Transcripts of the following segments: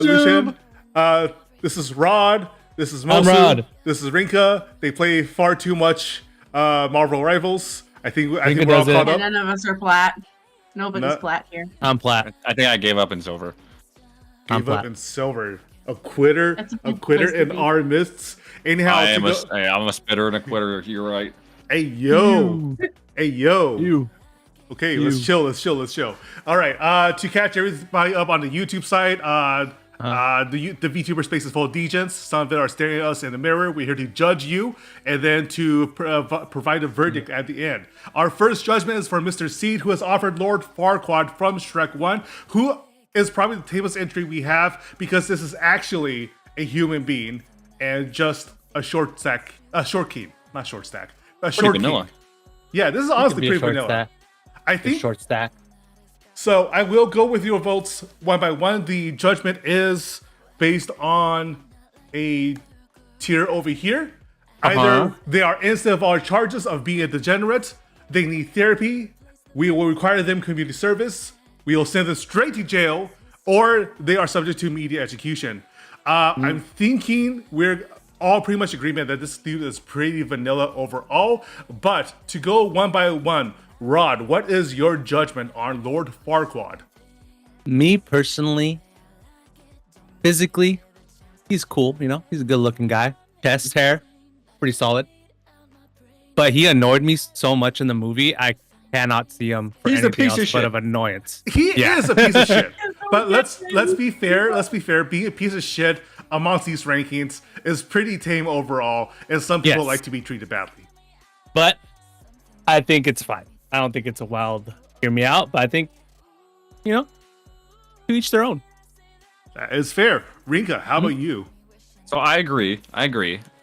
Solution. This is Rod. This is I'm Mosu. Rod. This is Rinka. They play far too much Marvel Rivals. I think we're all does it. caught And up. none of us are flat. Nobody's No. flat here. I'm plat. I think I gave up in silver. I'm Gave up flat. in silver. A quitter. That's a A good quitter place to in be. our midst. Anyhow, I'm a spitter and a quitter. You're right. hey yo, hey yo. You. Okay, You. let's chill. All right, to catch everybody up on the YouTube side, the VTuber space is full of degens. Some of it are staring at us in the mirror. We're here to judge you and then to provide a verdict at the end. Our first judgment is for Mr. Seed, who has offered Lord Farquaad from Shrek 1, who is probably the tamest entry we have because this is actually a human being and just a short stack, a short key, not short stack, a Pretty short vanilla. key. Yeah, this is Could honestly be a pretty short vanilla. stack. I A think short stack. so. I will go with your votes one by one. The judgment is based on a tier over here. Either they are innocent of all charges of being a degenerate, they need therapy, we will require them community service, we will send them straight to jail, or they are subject to immediate execution. I'm thinking we're all pretty much agreement that this dude is pretty vanilla overall, but to go one by one, Rod, what is your judgment on Lord Farquaad? Me personally, physically, he's cool. You know, he's a good-looking guy. Chest hair, pretty solid. But he annoyed me so much in the movie. I cannot see him for He's a anything piece of else but shit. of annoyance. He is a piece of shit. But let's different. be fair. Let's be fair. Being a piece of shit amongst these rankings is pretty tame overall, and some people Yes. like to be treated badly. But I think it's fine. I don't think it's a wild hear me out, but I think, you know, to each their own. That is fair. Rinka, how about you? So I agree.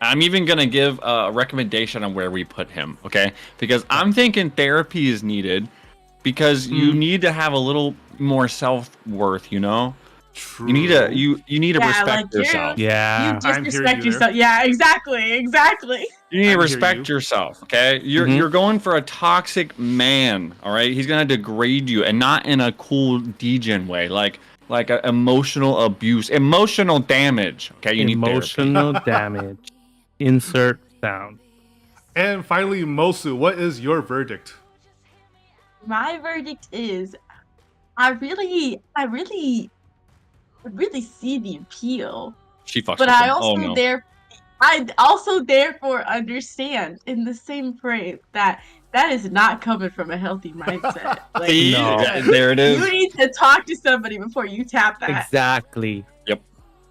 I'm even gonna give a recommendation on where we put him. Okay, because I'm thinking therapy is needed because you need to have a little more self-worth. You know, True. you need to you need to Yeah, respect like you. yourself. Yeah. You I'm hearing disrespect you yourself. Yeah, exactly. You need I to hear respect you. yourself, okay? You're going for a toxic man, all right? He's gonna degrade you, and not in a cool degen way, like a emotional abuse, emotional damage. Okay, you need therapy. Emotional damage. Insert sound. And finally, Mosu, what is your verdict? My verdict is, I really see the appeal, She fucks. but with I him. also Oh, no. therefore understand in the same frame that is not coming from a healthy mindset. Like, See? No. There it is. you need to talk to somebody before you tap that. Exactly.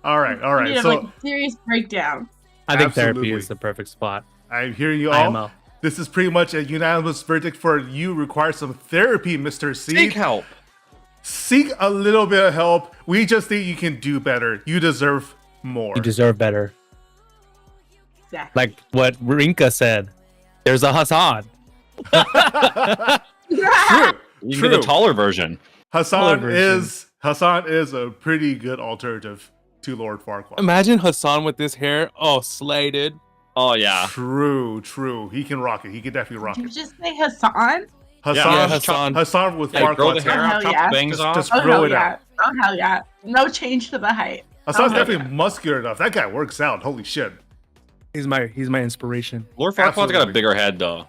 All right. You need So like a serious breakdown. I think therapy Absolutely. is the perfect spot. I'm hearing you all. IMO. This is pretty much a unanimous verdict for you. Require some therapy, Mr. Seed. Seek help. Seek a little bit of help. We just think you can do better. You deserve more. You deserve better. Exactly. Like what Rinka said. There's a Hassan. True. You can be True. the taller version. Hassan version. is a pretty good alternative to Lord Farquaad. Imagine Hassan with this hair. Oh, slated. Oh yeah. True. He can rock it. He can definitely rock Did you it. just say Hassan? Hassan, Yeah, Hassan. Hassan with Hey, grow the Farquaad's hair hair. out, Hell chop yeah. the bangs off. Just Oh grow hell it yeah! out. Oh hell yeah! No change to the height. Hassan's Oh, definitely muscular enough. That guy works out. Holy shit. He's my inspiration. Lord Farquaad's got Absolutely. a bigger head though.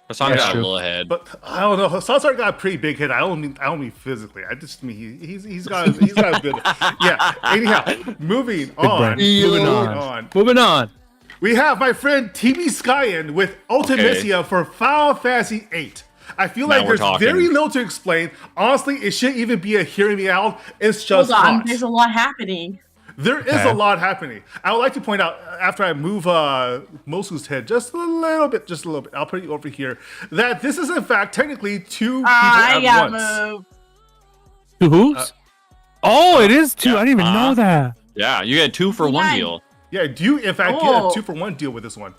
Hassan Yeah, got true. a little head. But I don't know. Hassan's already got a pretty big head. I don't mean physically. I just mean he's got a good. Yeah. Anyhow, moving on. brain. Moving on. We have my friend TV Skyen with Ultimacia for Final Fantasy VIII. I feel Now like we're there's talking. very little to explain. Honestly, it shouldn't even be a hearing me out. It's just Hold on, hot. there's a lot happening. There is Okay. a lot happening. I would like to point out, after I move Mosu's head just a little bit, I'll put you over here, that this is in fact technically two people I at got once. moved. Two hoops? Oh, it is two. I didn't even know that. Yeah, you get 2 for 1 Yeah. deal. Yeah, do you in fact get Oh. a 2-for-1 deal with this one?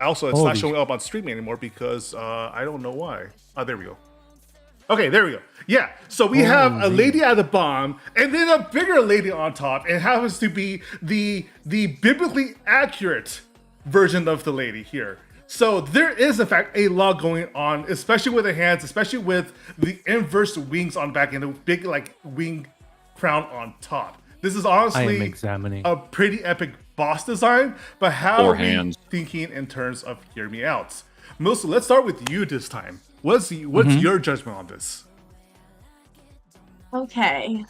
Also, it's not Holy showing up on streaming anymore because I don't know why. Oh, there we go. Okay, there we go. Yeah, so we have a lady at the bottom, and then a bigger lady on top. It happens to be the biblically accurate version of the lady here. So there is, in fact, a lot going on, especially with the hands, especially with the inverse wings on back and the big, like, wing crown on top. This is I am honestly examining. a pretty epic boss design, but how Four are we hands. thinking in terms of hear me out? Melissa, let's start with you this time. What's your judgment on this? Okay.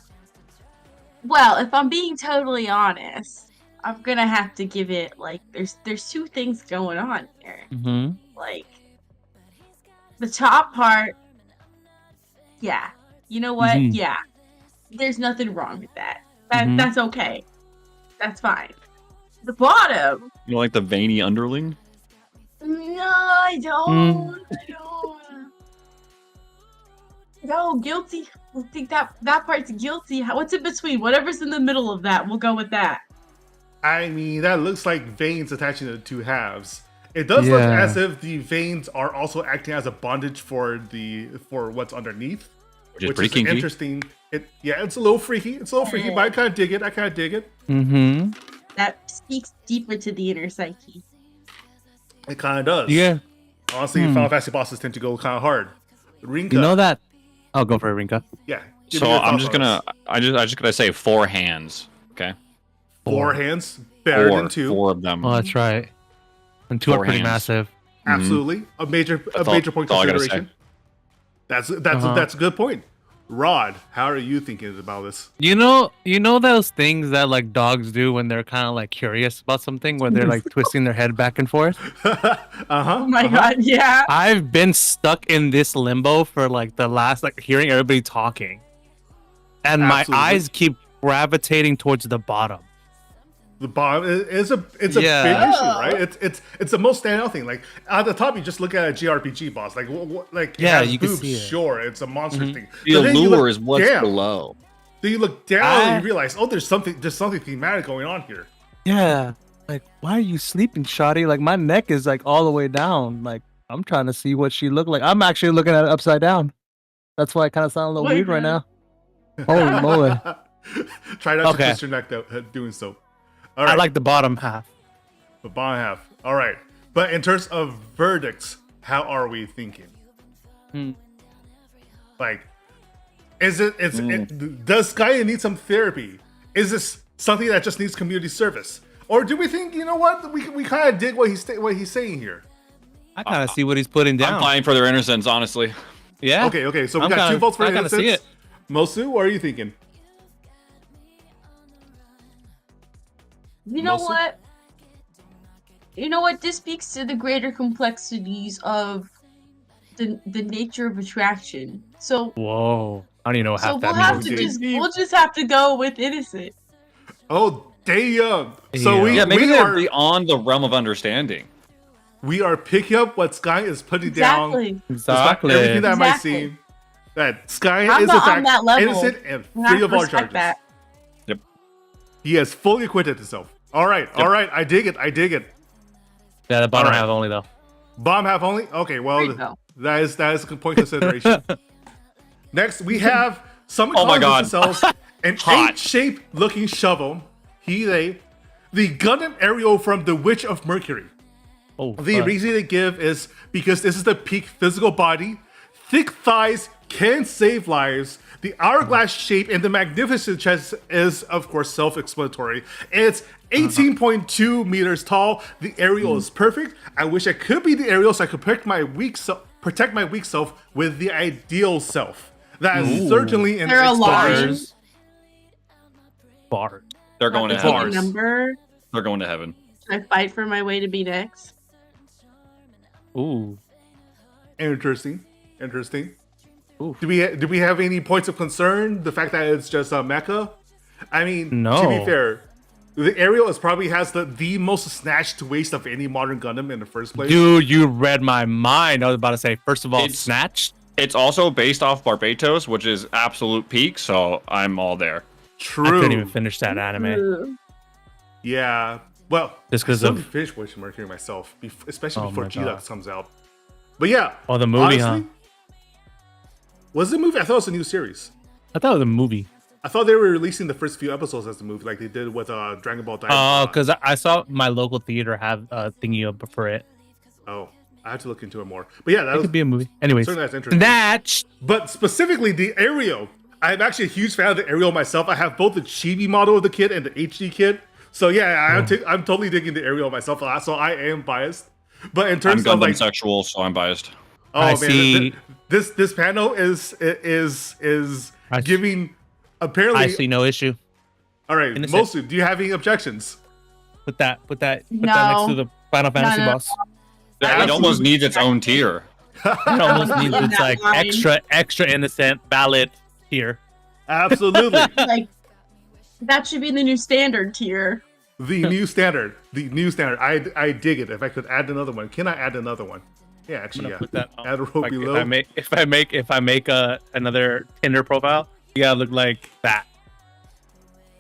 Well, if I'm being totally honest, I'm gonna have to give it like there's two things going on here. Mm-hmm. Like the top part, yeah. You know what? Mhm. Yeah. There's nothing wrong with that. Mhm. That's okay. That's fine. The bottom, You know, like the veiny underling. no, I don't. I don't. No, guilty. I think that part's guilty. What's in between? Whatever's in the middle of that, we'll go with that. I mean, that looks like veins attaching to the two halves. It does look Yeah. as if the veins are also acting as a bondage for what's underneath, Which is pretty kinky. interesting. It's a little freaky. It's a little freaky, but I kind of dig it. Mm-hmm. That speaks deeper to the inner psyche. It kind of does. Yeah. Honestly, Final Fantasy bosses tend to go kind of hard. Rinka, You know that. I'll go for it, Rinka. yeah. give me So your I'm thoughts just on gonna, this. I just gonna say 4 hands. Okay. Four hands better than two. 4 of them. Oh, that's right. And two are Four pretty hands. massive. Absolutely, a major all- point that's all I gotta consideration. That's Uh-huh. that's a good point. Rod, how are you thinking about this? You know those things that like dogs do when they're kind of like curious about something, where they're like twisting their head back and forth. Oh my god, yeah. I've been stuck in this limbo for like the last like hearing everybody talking, and Absolutely. my eyes keep gravitating towards the bottom. The bottom is a big issue, right? It's the most standout thing. Like at the top, you just look at a JRPG boss. Like like Yeah, it has you can boobs, see it. sure, it's a monster thing. The But then you allure look is what's down. below. Then you look down and you realize, oh, there's something thematic going on here. Yeah, like why are you sleeping, Shotty? Like my neck is like all the way down. Like I'm trying to see what she looked like. I'm actually looking at it upside down. That's why I kind of sound a little Wait, weird right man. now. Holy moly! Try not to Okay. twist your neck though, doing so. All right, I like the bottom half. the bottom half. All right, but in terms of verdicts, how are we thinking? Like, does Gaia need some therapy? Is this something that just needs community service, or do we think, you know what, we kind of dig what he's saying here? I kind of see what he's putting down. I'm fine for their innocence, honestly. Yeah. Okay, so we I'm got kinda- 2 votes for I kinda see innocence. Mosu, what are you thinking? You know Mostly? what? You know what? This speaks to the greater complexities of the nature of attraction. So Whoa! I don't even know what half we'll that have means. to Okay. we'll just have to go with innocent. Oh, damn! So Yeah. Yeah, maybe we they're are beyond the realm of understanding. picking up what Sky is putting down. Exactly. Despite everything that might Exactly. seem, that Sky I'm is in not on fact that level. innocent and You have free to of all respect charges. that. Yep. He has fully acquitted himself. All right, I dig it. Yeah, the bottom Alright. half only though. Bomb half only. Okay, There well you go. that is a point consideration. Next, we have someone Oh my calling God. themselves an Hot. H-shaped looking shovel. The Gundam Aerial from The Witch of Mercury. Oh, The fuck. reason they give is because this is the peak physical body. Thick thighs can save lives. The hourglass shape and the magnificent chest is, of course, self-explanatory. It's 18.2 meters tall. The aerial is perfect. I wish I could be the aerial so I could protect my weak self with the ideal self. That is certainly an They're explanation. alive. Bars. They're going to Have to take a heaven. Bars. number. They're going to heaven. Should I fight for my way to be next? Ooh. Interesting. Ooh. Do we have any points of concern? The fact that it's just a mecha? I mean, to No. be fair, the aerial probably has the most snatched waist of any modern Gundam in the first place. Dude, you read my mind. I was about to say, first of all, It's- snatched. It's also based off Barbatos, which is absolute peak, so I'm all there. I True. couldn't even finish that anime Ugh. Yeah. Well, just because I of finished Witch of Mercury myself, especially Oh before my G-Dux God. comes out. But yeah. oh the movie, huh? honestly, Was it a movie? I thought it was a new series. I thought it was a movie. I thought they were releasing the first few episodes as the movie, like they did with Dragon Ball Oh, Daima. because I saw my local theater have a thingy up for it. Oh, I have to look into it more. But yeah, that It was could be a movie. Anyways, certainly that's interesting. snatched. But specifically, the aerial. I'm actually a huge fan of the Ariel myself. I have both the chibi model of the kid and the HD kid. So yeah, I'm totally digging the Ariel myself a lot. So I am biased. But in I'm terms of Gundam like, sexual, so I'm biased. oh I man, see. this panel is giving apparently. I see no issue. All right, Innocent. Mosu, do you have any objections? Put that next No. to the Final Fantasy no. boss. It almost needs its own tier. It almost In needs that it's like line. extra innocent, valid here. Absolutely. Like that should be the new standard tier. The new standard. I dig it. If I could add another one, can I add another one? Yeah, I'm actually, gonna yeah. put that on. Add a row Like, below. if I make another Tinder profile, you gotta look like that.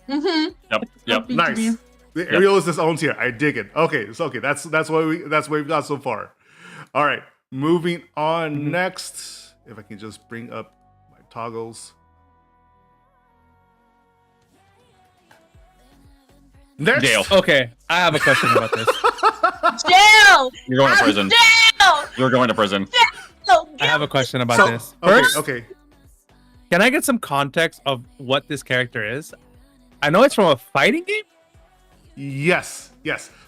Mm-hmm. Yep. Nice. The Ariel is its own tier. I dig it. Okay, so okay, that's what we've got so far. All right, moving on next. If I can just bring up my toggles. Next. Jail. Okay, I have a question about this. Jail. You're going to prison. Jail. You're going to prison. Jail. I have a question about So, this. okay, First, okay. can I get some context of what this character is? I know it's from a fighting game. Yes.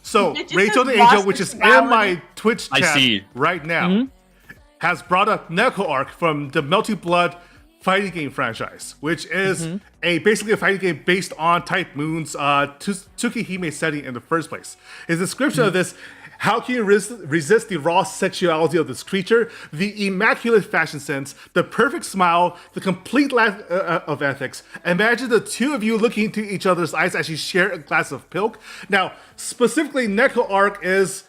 So It just Rachel says the Angel, lost which is in sexuality. my Twitch I chat see. right now, Mhm. has brought up Neko Arc from the Melty Blood fighting game franchise, which is basically a fighting game based on Type Moon's Tsukihime setting in the first place. His description of this: how can you resist the raw sexuality of this creature, the immaculate fashion sense, the perfect smile, the complete lack of ethics? Imagine the two of you looking into each other's eyes as you share a glass of milk. Now, specifically, Neko Arc is,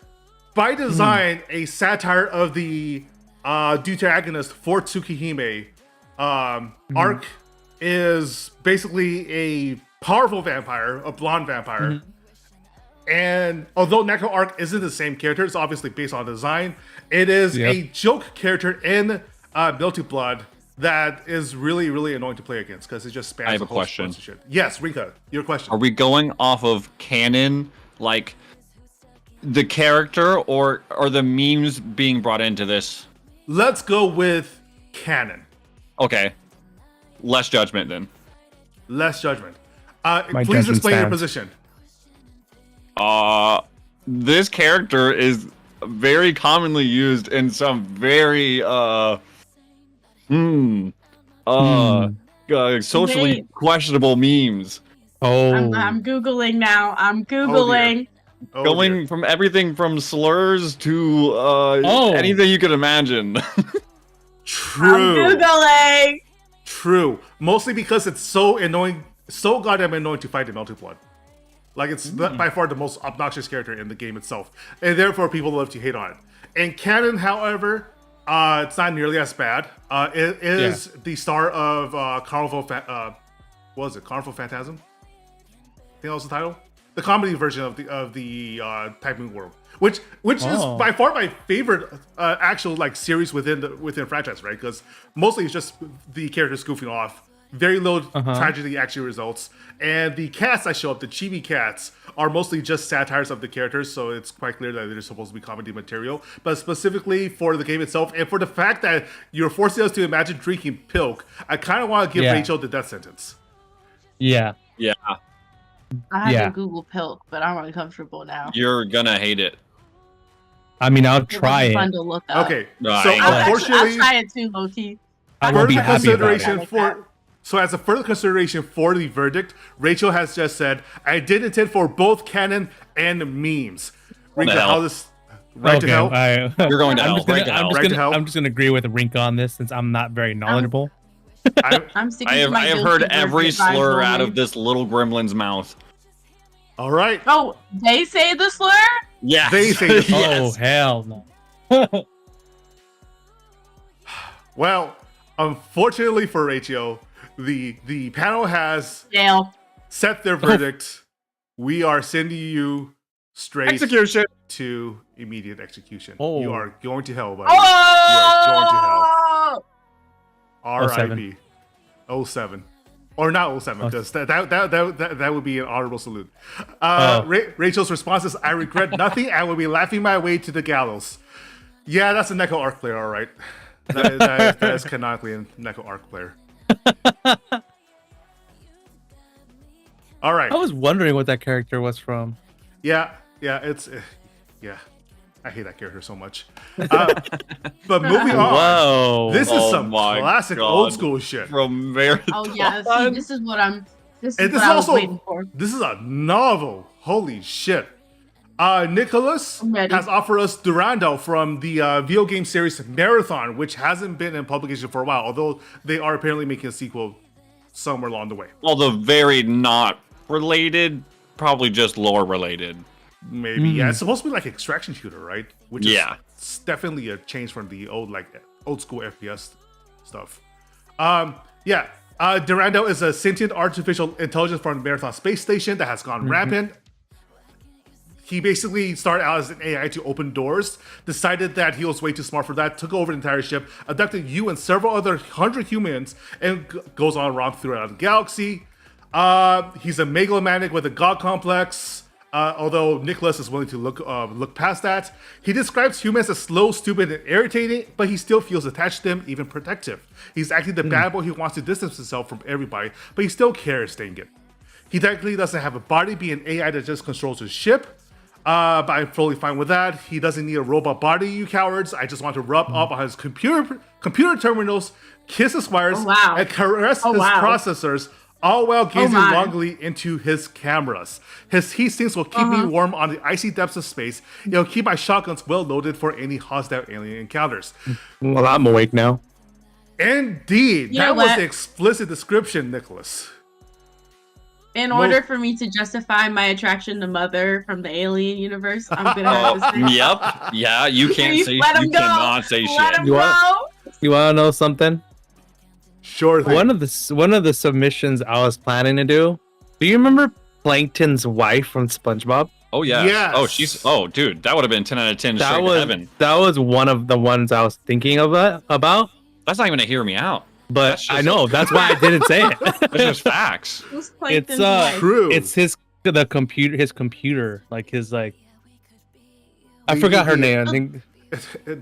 by design, a satire of the deuteragonist for Tsukihime. Arc is basically a powerful vampire, a blonde vampire. And although Neko Arc isn't the same character, it's obviously based on design. It is a joke character in Melty Blood that is really, really annoying to play against because it just spans I have a a whole question. bunch of shit. Yes, Rinka, your question. Are we going off of canon, like the character, or the memes being brought into this? Let's go with canon. Okay. Less judgment then. Less judgment. My Please judgment explain your stands. position. This character is very commonly used in some very socially Wait. questionable memes. Oh, I'm googling now. I'm googling. Oh, Going dear. from everything from slurs to anything you could imagine. I'm True. googling. True. Mostly because it's so annoying, so goddamn annoying to fight in Melty Blood. Like, it's by far the most obnoxious character in the game itself. And therefore, people love to hate on it. In canon, however, it's not nearly as bad. It is the star of Carnival... what was it? Carnival Phantasm? I think that was the title? The comedy version of the Type Moon world. Which is by far my favorite actual like series within franchise, right? Because mostly it's just the characters goofing off. Very low tragedy actually results. And the cats that show up, the chibi cats, are mostly just satires of the characters, so it's quite clear that they're supposed to be comedy material. But specifically for the game itself, and for the fact that you're forcing us to imagine drinking pilk, I kind of want to give Rachel the death sentence. yeah. Yeah, I have Yeah. to Google Pilk, but I'm uncomfortable now. you're gonna hate it. I mean, I'll It try wasn't it. fun to look up. Okay, No, so I ain't I'll, gonna. unfortunately... I'll try it too, Loki. I won't be Further happy about consideration it. for as a further consideration for the verdict, Rachel has just said, I did intend for both canon and memes. Rinka, hell? how this right to hell? You're going to I'm hell. just gonna, Right to hell. Right to hell. I'm just gonna agree with Rinka on this since I'm not very knowledgeable. I'm sticking I to have my heard guilty every version advice slur out only. of this little gremlin's mouth. All right. Oh, they say the slur? Yes. They say this. Oh hell no! Well, unfortunately for Rachel, the panel has Jail. set their verdict. We are sending you straight Execution. to immediate execution. Oh. You are going to hell, buddy. You are going to hell. Oh! R.I.P. 07. Or not 07, because that would be an honorable salute. Rachel's response is, I regret nothing. I will be laughing my way to the gallows. Yeah, that's a Neko Arc player, all right. That is canonically a Neko Arc player. All right. I was wondering what that character was from. Yeah, it's yeah. I hate that character so much. But moving on. Whoa. This is Oh some my classic God. old school shit. From Marathon. Oh yeah, see, this is what I'm. This is And this what is I was also waiting for. this is a novel. Holy shit. Nicholas I'm ready. has offered us Durando from the video game series Marathon, which hasn't been in publication for a while, although they are apparently making a sequel somewhere along the way. Although very not related, probably just lore related. Maybe, yeah. It's supposed to be like extraction shooter, right? Which Yeah. is definitely a change from the old school FPS stuff. Durando is a sentient artificial intelligence from the Marathon space station that has gone rampant. He basically started out as an AI to open doors, decided that he was way too smart for that, took over the entire ship, abducted you and several other 100 humans, and goes on around throughout the galaxy. He's a megalomaniac with a god complex. Although Nicholas is willing to look past that. He describes humans as slow, stupid, and irritating, but he still feels attached to them, even protective. He's actually the bad boy who wants to distance himself from everybody, but he still cares, dang it. He technically doesn't have a body, being an AI that just controls his ship. But I'm fully fine with that. He doesn't need a robot body, you cowards. I just want to rub up on his computer terminals, kiss his wires, and caress his processors, all while gazing longingly into his cameras. His heat sinks will keep me warm on the icy depths of space. It'll keep my shotguns well loaded for any hostile alien encounters. Well, I'm awake now. Indeed. You That know was what? the explicit description, Nicholas. In order for me to justify my attraction to Mother from the Alien universe, I'm gonna have to say. Yep. Yeah, you can't You say let him you go. cannot say Let shit. him You want- go. You want to know something? Sure thing. One of the submissions I was planning to do. Do you remember Plankton's wife from SpongeBob? Oh yeah. Yes. Oh dude, that would have been 10 out of 10 straight to heaven. That was one of the ones I was thinking about. That's not even a hear me out. But That's just- I know that's why I didn't say it. That's just facts. Who's It's Plankton's wife? True. It's his computer, like his like. I forgot her name. I think. The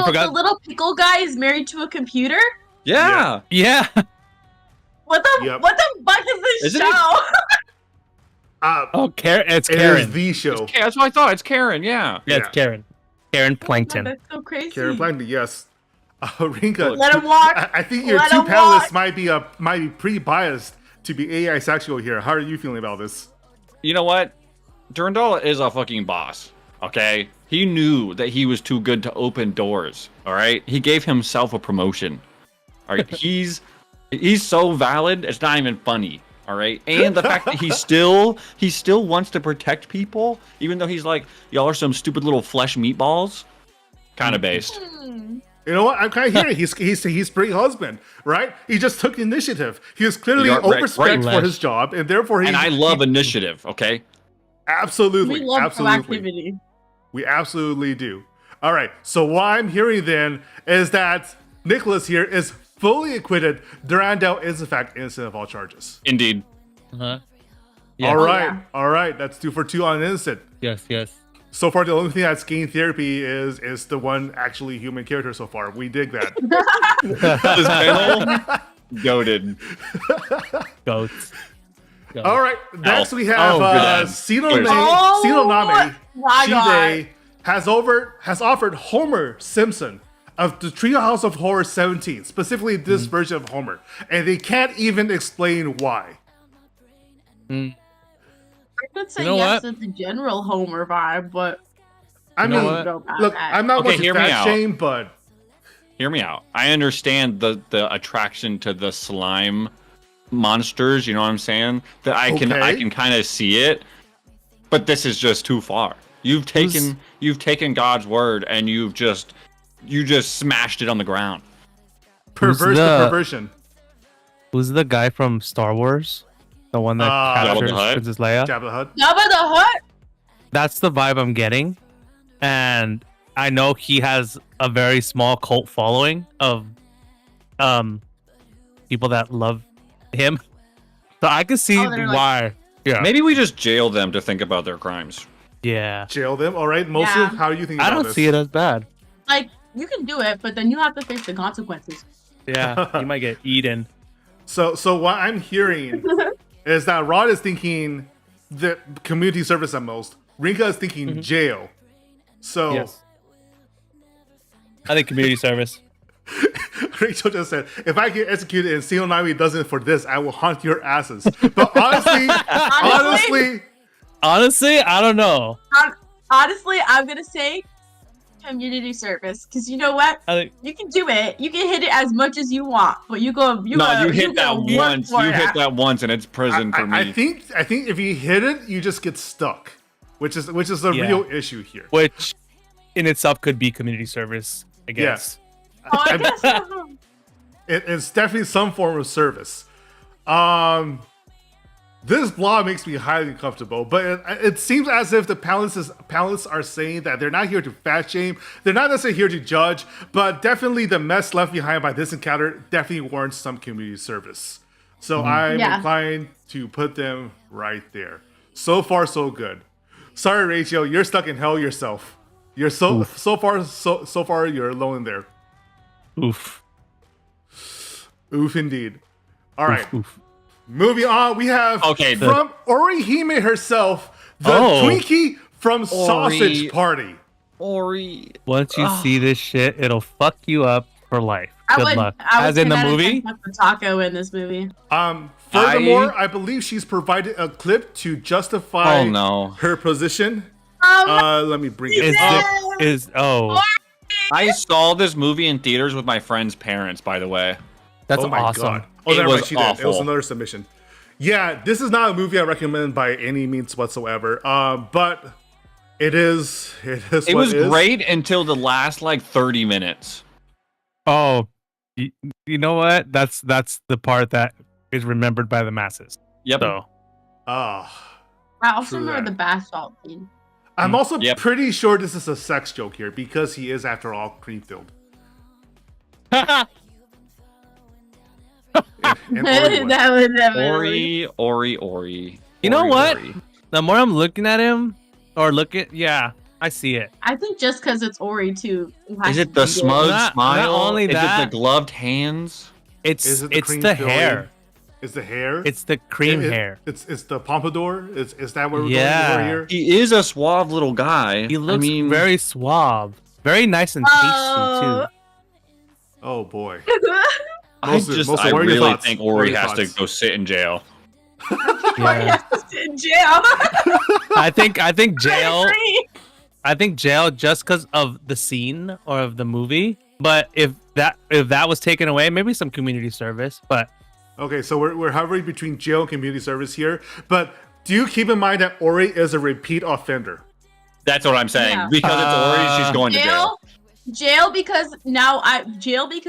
forgot- little pickle guy is married to a computer. Yeah. Yeah. What the Yep. what the fuck is this Isn't show? Oh, Karen. It's It Karen. is the show. Yeah, that's what I thought. It's Karen, yeah. Yeah, it's Yeah. Karen. Karen Plankton. That's so crazy. Karen Plankton, yes. Rinka, Let him walk. I think your Let two him panelists walk. might be pretty biased to be AI sexual here. How are you feeling about this? You know what? Durandal is a fucking boss. Okay? He knew that he was too good to open doors. Alright? He gave himself a promotion. Alright? He's so valid, it's not even funny. Alright? And the fact that he still wants to protect people, even though he's like, y'all are some stupid little flesh meatballs. Kinda based. You know what? I'm kind of hearing he's pretty husband, right? He just took initiative. He was clearly You're right, overspec right. for his job, and therefore he. And I love initiative, okay? Absolutely, We love absolutely, proactivity. we absolutely do. All right. So what I'm hearing then is that Nicholas here is fully acquitted. Durandal is in fact innocent of all charges. Indeed. Uh-huh. Yeah. All right, yeah. all right. That's 2 for 2 on innocent. Yes. So far, the only thing that's gained therapy is the one actually human character so far. We dig that. This panel, goated. Goats. All right. Next we have Oh, good ad. Sinoname Oh, my Shide has offered Homer Simpson of the Treehouse of Horror 17, specifically this version of Homer, and they can't even explain why. I could say You know yes what? to the general Homer vibe, but I You know mean, what? don't know about look, that. I'm not Okay, going to hear me fat out. shame, but Hear me out. I understand the attraction to the slime monsters, you know what I'm saying? That I Okay. can kind of see it. But this is just too far. You've taken God's word and you just smashed it on the ground. perverse the the- perversion. Who's the guy from Star Wars? The one that Jabba captures the Hutt? Princess Leia? Jabba the Hutt. Jabba the Hutt. That's the vibe I'm getting, and I know he has a very small cult following of people that love him. So I can see Oh, they're like- why. Yeah. Maybe we just jail them to think about their crimes. Yeah. Jail them. All right, Mosu, Yeah. how are you thinking I about don't this? see it as bad. Like you can do it, but then you have to face the consequences. Yeah. You might get eaten. So what I'm hearing is that Rod is thinking the community service at most. Rinka is thinking jail. So Yes. I think community service. Rachel just said, if I get executed and Seal Nami doesn't for this, I will haunt your asses. But Honestly, I don't know. Honestly, I'm gonna say community service, because you know what? I think You can do it. You can hit it as much as you want, but you hit that once. You hit that once, and it's prison for me. I think if you hit it, you just get stuck, which is the real issue here. which in itself could be community service, I guess. Oh, I guess so. It's definitely some form of service. This blog makes me highly uncomfortable, but it seems as if the panelists are saying that they're not here to fat shame. They're not necessarily here to judge, but definitely the mess left behind by this encounter definitely warrants some community service. So I'm inclined to put them right there. So far, so good. Sorry, Rachel, you're stuck in hell yourself. You're so far you're alone there. Oof. Oof indeed. All right. Oof. Moving on, we have from Orihime herself, the Twinkie from Sausage Party. Ori. Once you see this shit, it'll fuck you up for life. Good luck. As in the movie? The taco in this movie. Furthermore, I believe she's provided a clip to justify her position. Let me bring it up. I saw this movie in theaters with my friend's parents, by the way. That's my awesome. God. It was She awful. did. It was another submission. Yeah, this is not a movie I recommend by any means whatsoever. But it is. It was great until the last 30 minutes. Oh, you know what? That's the part that is remembered by the masses. Yep. So. I also remember the bath salt scene. I'm also pretty sure this is a sex joke here because he is, after all, cream-filled. Ori. You know what? The more I'm looking at him, I see it. I think just because it's Ori too. Is it the smug smile? Not only is that, it the gloved hands? It's the hair. It's the hair. It's the cream hair. It's the pompadour. Is that where we're going here? He is a suave little guy. He looks very suave, very nice and tasty too. Oh boy. I really think Ori has to go sit in jail. Ori has to sit in jail. I think jail. I think jail just because of the scene or of the movie. But if that was taken away, maybe some community service. But okay, so we're hovering between jail and community service here. But do you keep in mind that Ori is a repeat offender? That's what I'm saying. Yeah. Because it's Ori, she's going to jail. Jail because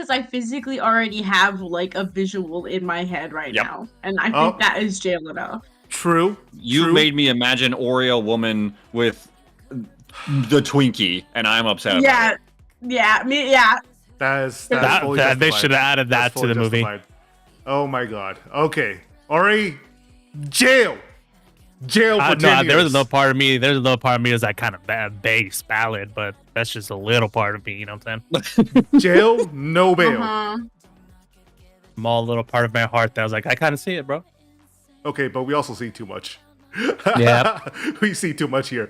I physically already have a visual in my head right now, and I think that is jail enough. True. You made me imagine Oreo woman with the Twinkie, and I'm upset. About it. Yeah. They should have added that to the movie. Oh my god. Okay, Ori, jail for 10 years. There's a little part of me. There's a little part of me is kind of bass ballad, but that's just a little part of me. You know what I'm saying? Jail, no bail. Small little part of my heart that was I kind of see it, bro. Okay, but we also see too much. Yeah, we see too much here.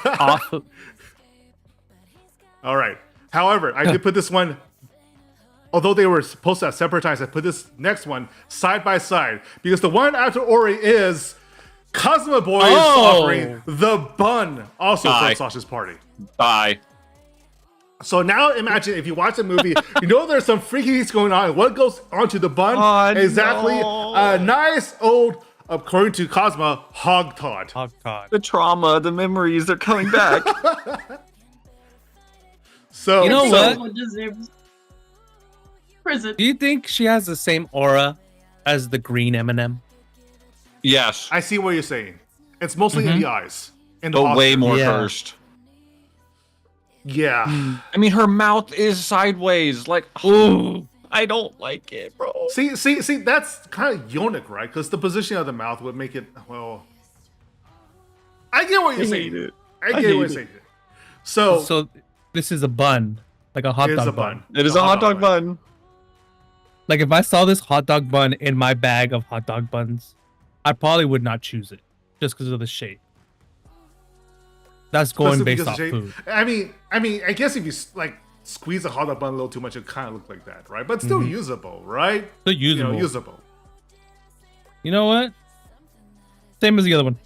Awesome. All right. However, I did put this one. Although they were supposed to have separate times, I put this next one side by side because the one after Ori is Cosmo Boy is offering the bun also from Sausage Party. Bye. So now imagine if you watch the movie, you know there's some freakiness going on. What goes onto the bun? Exactly. A nice old, according to Cosmo, hog tod. The trauma, the memories, they're coming back. So you know what? Prison. Do you think she has the same aura as the green M&M? Yes. I see what you're saying. It's mostly in the eyes. But way more cursed. Yeah. I mean, her mouth is sideways. Ooh, I don't like it, bro. See, that's kind of Yonic, right? Because the position of the mouth would make it, well... I get what you're saying. I get what you're saying. So this is a bun. Like a hot dog bun. It is a hot dog bun. Like if I saw this hot dog bun in my bag of hot dog buns, I probably would not choose it just because of the shape. That's going Especially based because off of shape. food. I mean, I guess if you like squeeze a hot dog bun a little too much, it kind of look like that, right? But still usable, right? Still usable. You know, usable. You know what? Same as the other one.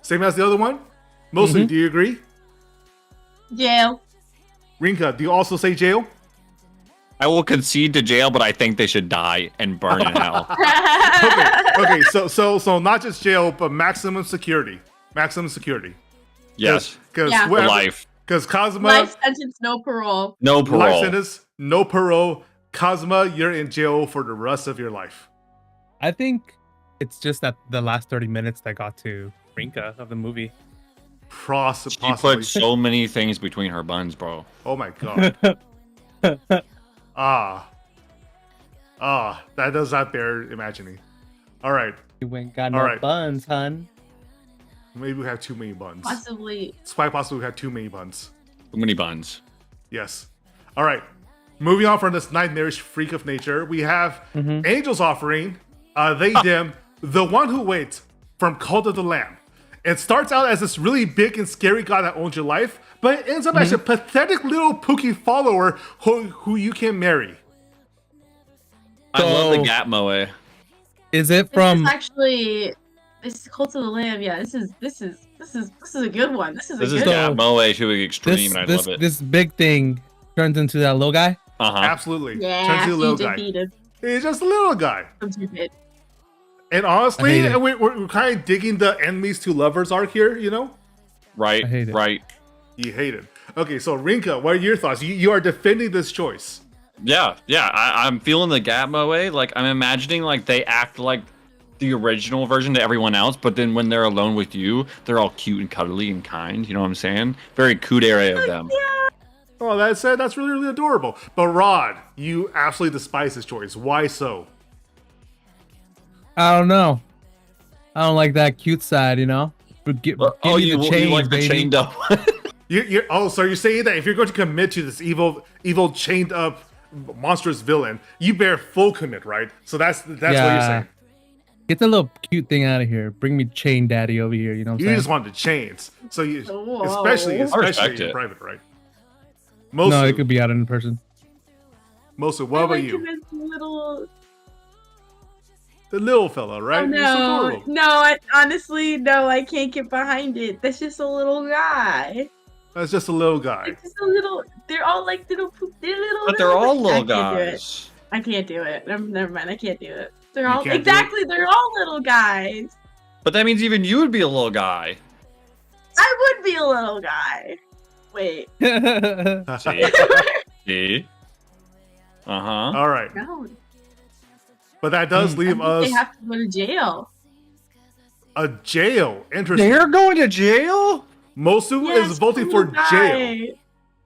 Same as the other one. Mostly, do you agree? Jail. Rinka, do you also say jail? I will concede to jail, but I think they should die and burn in hell. Okay. So not just jail, but maximum security. Maximum security. Yes. Because Yeah. Life. Because Kazuma, Life sentence, no parole. No parole. life sentence, no parole. Kazuma, you're in jail for the rest of your life. I think it's just that the last 30 minutes that got to Rinka of the movie. She Possibly. put so many things between her buns, bro. Oh my god. That does not bear imagining. All right, You ain't got no All right. buns, hun. maybe we have too many buns. Possibly. It's quite possible we had too many buns. Too many buns. Yes. All right. Moving on from this nightmarish freak of nature, we have Angel's Offering. They dim the one who waits from Cult of the Lamb. It starts out as this really big and scary guy that owns your life, but it ends up as a pathetic little pooky follower who you can marry. I love the So- Gap Moe. Is it This from? is actually this is Cult of the Lamb. Yeah, this is a good one. This is This a is good Gap one. Moe to an extreme, and I love it. This big thing turns into that little guy. Absolutely. Yeah, Turns into a little he guy. defeated. He's just a little guy. I'm stupid. And I honestly, hate it. we're kind of digging the enemies to lovers arc here, you know? Right, I hate it. right. You hate it. Okay, so Rinka, what are your thoughts? You are defending this choice. Yeah. I'm feeling the Gap Moe. Like, I'm imagining, like, they act like the original version to everyone else, but then when they're alone with you, they're all cute and cuddly and kind. You know what I'm saying? Very kudere of them. Oh, that's really, really adorable. But Rod, you absolutely despise this choice. Why so? I don't know. I don't like that cute side, you know. But give me the you chains, like the baby. chained up. So you're saying that if you're going to commit to this evil, chained up, monstrous villain, you bear full commit, right? So that's what you're saying. Get the little cute thing out of here. Bring me chain daddy over here. You know what I'm You saying? just want the chains. So you, Whoa. especially respect in it. private, right? No, Mostly, it could be out in person. mostly. What about I like you? him as a little. The little fella, right? Oh, He's no, adorable. honestly, no, I can't get behind it. That's just a little guy. That's just a little guy. It's just a little. They're all like little. They're little. But they're all little I can't do it. guys. I can't do it. Never mind. I can't do it. They're You all can't do exactly. They're all little guys. But that means even you would be a little guy. I would be a little guy. Wait. See? See? Uh-huh. All right, No. but that does I leave think us they have to go to jail. a jail. Interesting. They're going to jail? Mosu Yes, is voting for little jail. guy.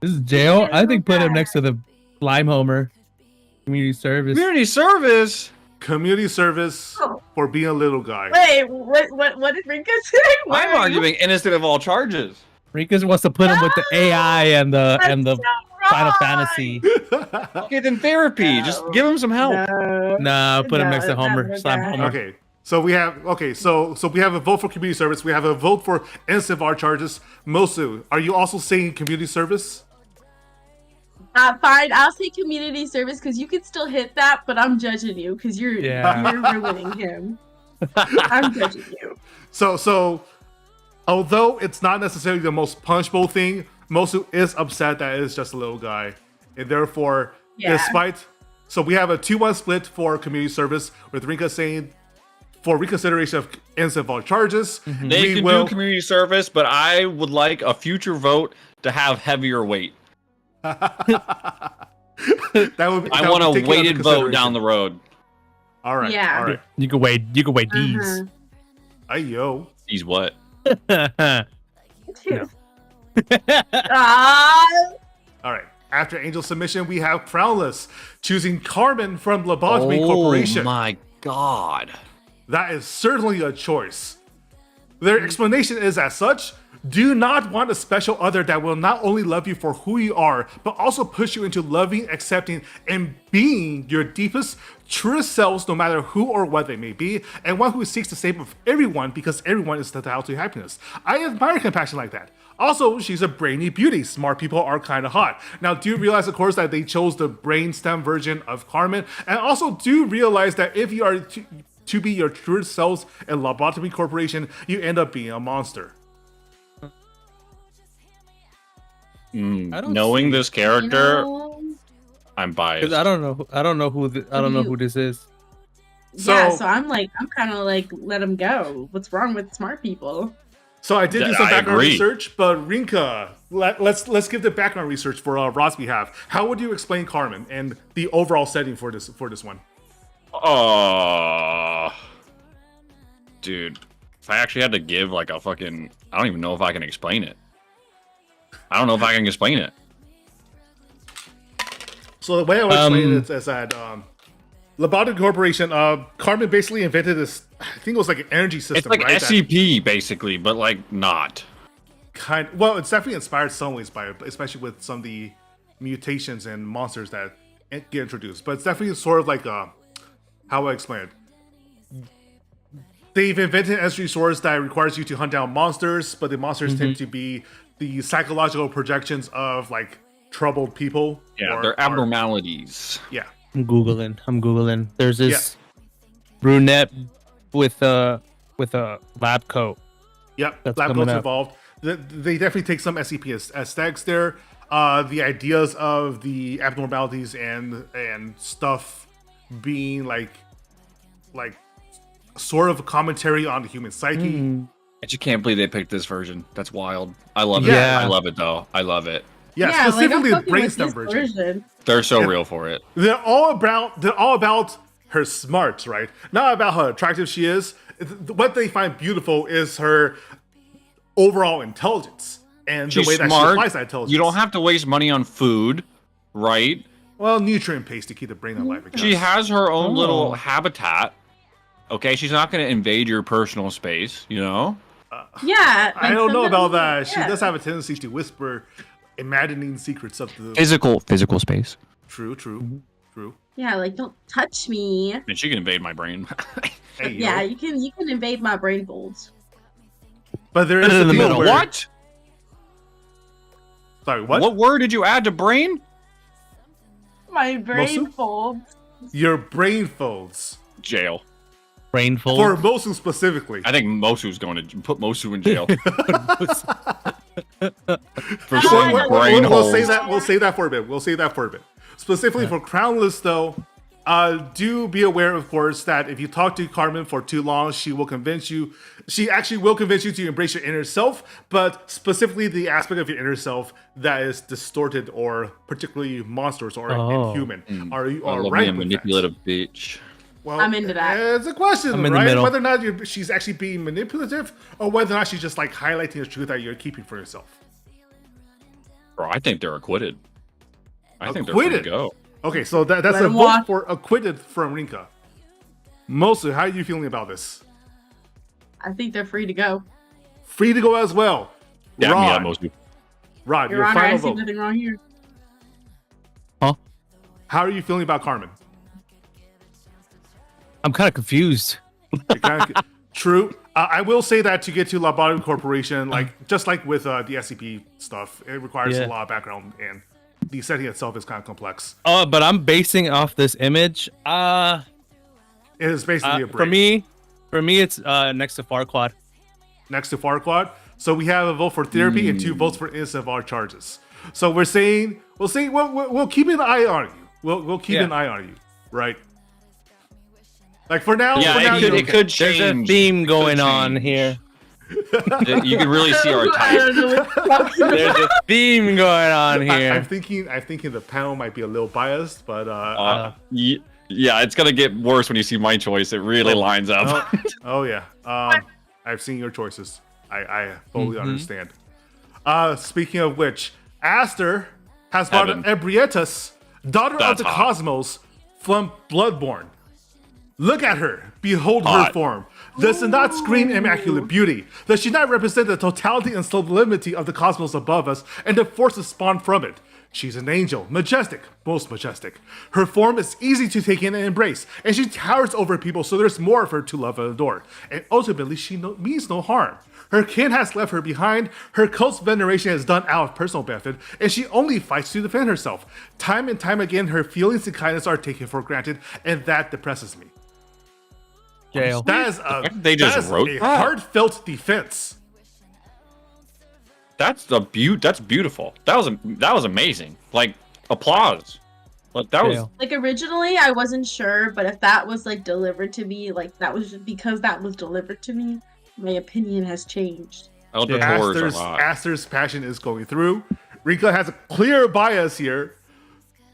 This is jail. Yeah, I think put him guy. next to the Lime Homer community service. Community service? Community service Oh. for being a little guy. Wait, what did Rinka say? Where I'm are you? arguing innocent of all charges. Rinkus wants to put him with the AI and the That's so Final wrong. Fantasy. Okay, then therapy. Just give him some help. No. Nah, put him next to No, Homer. never Slime that. Homer. Okay. So we have so we have a vote for community service. We have a vote for innocent of our charges. Mosu, are you also saying community service? Fine, I'll say community service because you can still hit that, but I'm judging you because you're ruining him. I'm judging you. So although it's not necessarily the most punchable thing, Mosu is upset that it's just a little guy. And therefore, Yeah. so we have a 2-1 split for community service with Rinka saying for reconsideration of innocent of all charges. They can do community service, but I would like a future vote to have heavier weight. that would I want a weighted vote down the road. All right. Yeah. All right. You can wait these. Uh-huh. Ayo. He's what? No. Ah, All right. After Angel's submission, we have Crownless choosing Carmen from Lobotomy Corporation. Oh my god. That is certainly a choice. Their explanation is as such, Do not want a special other that will not only love you for who you are, but also push you into loving, accepting, and being your deepest, truest selves, no matter who or what they may be, and one who seeks the same of everyone because everyone is entitled to happiness. I admire compassion like that. Also, she's a brainy beauty. Smart people are kind of hot. Now, do you realize, of course, that they chose the brainstem version of Carmen? And also, do realize that if you are to be your truest selves in Lobotomy Corporation, you end up being a monster. Knowing this character, I'm biased. I don't know who this is. So I'm kind of like, let him go. What's wrong with smart people? So I did do some I background agree. research, but Rinka, let's give the background research for Rod's behalf. How would you explain Carmen and the overall setting for this one? Dude, if I actually had to give like a fucking, I don't even know if I can explain it. I don't know if I can explain it. So the way I would explain it is that Lobotomy Corporation, Carmen basically invented this. I think it was like an energy system. It's like right? SCP basically, but like not. Well, it's definitely inspired some ways by it, especially with some of the mutations and monsters that get introduced. But it's definitely sort of like how I explain it. They've invented an energy source that requires you to hunt down monsters, but the monsters tend to be the psychological projections of like troubled people. Yeah, they're abnormalities. Yeah. I'm googling. There's this brunette with a lab coat. Yep, That's lab coming coats up. involved. They definitely take some SCP aesthetics there. The ideas of the abnormalities and stuff being like sort of a commentary on the human psyche. I just can't believe they picked this version. That's wild. I love it. Yeah. I love it though. I love it. Yeah, specifically I'm the fucking with brainstem this version. They're so real for it. They're all about her smarts, right? Not about how attractive she is. What they find beautiful is her overall intelligence and She's the way that she smart. applies that intelligence. You don't have to waste money on food, right? well, nutrient paste to keep the brain alive. I guess. She has her own little habitat. Okay, she's not going to invade your personal space, you know? Yeah. I don't know about that. sometimes- She does have a tendency to whisper imagining secrets of the Physical space. true. Yeah, like don't touch me. And she can invade my brain. Hey, yo. Yeah, you can invade my brain folds. But there is Put it a in the deal middle. where, What? Sorry, what? What word did you add to brain? My brain Mosu? folds. Your brain folds. Jail. Brainful. For Mosu specifically. I think Mosu's going to put Mosu in jail. For No, saying we're- brain we'll holes. say that. We'll say that for a bit. Specifically for Crownless, though, do be aware, of course, that if you talk to Carmen for too long, she will convince you. She actually will convince you to embrace your inner self, but specifically the aspect of your inner self that is distorted or particularly monstrous or inhuman. Are you I are love right me a with manipulative bitch. that? Well, I'm into that. It's a question, I'm in the right? middle. Whether or not she's actually being manipulative, or whether or not she's just like highlighting the truth that you're keeping for yourself. Bro, I think they're acquitted. I think they're free to Acquitted? go. Okay, so that's Let a him vote walk. for acquitted from Rinka. Mosu, how are you feeling about this? I think they're free to go. Free to go as well. Yeah, Rod, Mosu. Rod, Your your Honor, I final see vote. nothing wrong here. How are you feeling about Carmen? I'm kind of confused. You're kinda- True. I will say that to get to Lobotomy Corporation, just like with the SCP stuff, it requires Yeah. a lot of background, and the setting itself is kind of complex. Oh, but I'm basing off this image. It is basically a break. For me, it's next to Farquaad. Next to Farquaad. So we have a vote for therapy and 2 votes for innocent of all charges. So we'll keep an eye on you. We'll keep an eye on you, right? Like for now, Yeah, for now, it you're could, okay. it could There's change. a theme It could going on change. here. You can really see our I type. don't know what you're talking about. There's a theme going on here. I'm thinking the panel might be a little biased, but Yeah, it's gonna get worse when you see my choice. It really lines up. oh yeah. I've seen your choices. I fully understand. Speaking of which, Aster has brought Heaven. Ebrietas, daughter of That's the hot. cosmos, from Bloodborne. Look at her. Behold her Hot. form. Does it not scream immaculate beauty? Does she not represent the totality and sublimity of the cosmos above us and the forces spawned from it? She's an angel, majestic, most majestic. Her form is easy to take in and embrace, and she towers over people, so there's more of her to love and adore. And ultimately, she means no harm. Her kin has left her behind, her cult's veneration is done out of personal benefit, and she only fights to defend herself. Time and time again, her feelings and kindness are taken for granted, and that depresses me. Jail. That is a, They just that is wrote a that. heartfelt defense. That's beautiful. That was amazing. Like, applause. Like, that was. Jail. Like originally, I wasn't sure, but if that was like delivered to me, like that was just because that was delivered to me, my opinion has changed. Elder Yeah. Doors a lot. Aster's passion is going through. Rinka has a clear bias here.